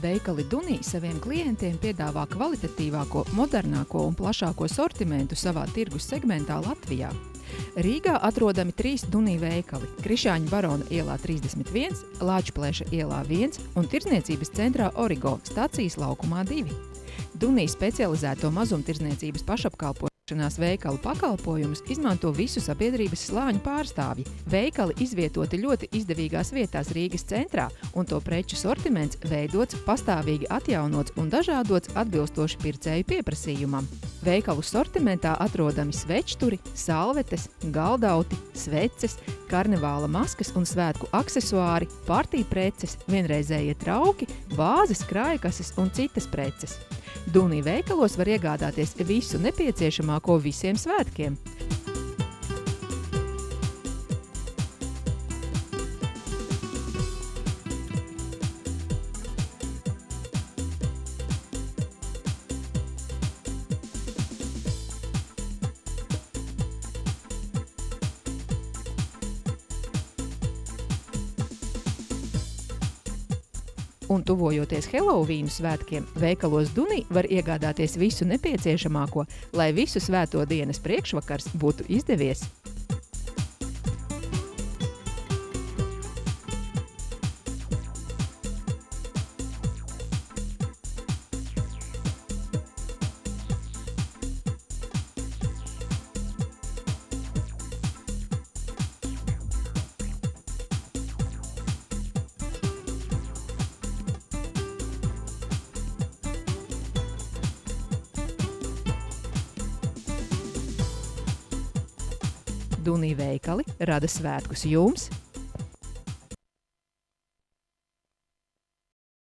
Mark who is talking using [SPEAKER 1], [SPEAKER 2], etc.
[SPEAKER 1] Veikali Dunī saviem klientiem piedāvā kvalitatīvāko, modernāko un plašāko sortimentu savā tirgus segmentā Latvijā. Rīgā atrodami 3 Dunī veikali – Krišāņu Barona ielā 31, Lāčplēša ielā 1 un tirdzniecības centrā Origo stacijas laukumā 2. Dunī specializēto mazumtirdzniecības pašapkalpošanās veikalu pakalpojumus izmanto visu sabiedrības slāņu pārstāvji. Veikali izvietoti ļoti izdevīgās vietās Rīgas centrā, un to preču sortiments veidots, pastāvīgi atjaunots un dažādots atbilstoši pircēju pieprasījumam. Veikalu sortimentā atrodami svečturi, salvetes, galdauti, sveces, karnevāla maskas un svētku aksesuāri, partijpreces, vienreizējie trauki, vāzes, krājkases un citas preces. Dunī veikalos var iegādāties visu nepieciešamāko visiem svētkiem. Un tuvojoties Helovīnu svētkiem, veikalos Dunī var iegādāties visu nepieciešamāko, lai visu svēto dienas priekšvakars būtu izdevies. Dunī veikali rada svētkus jums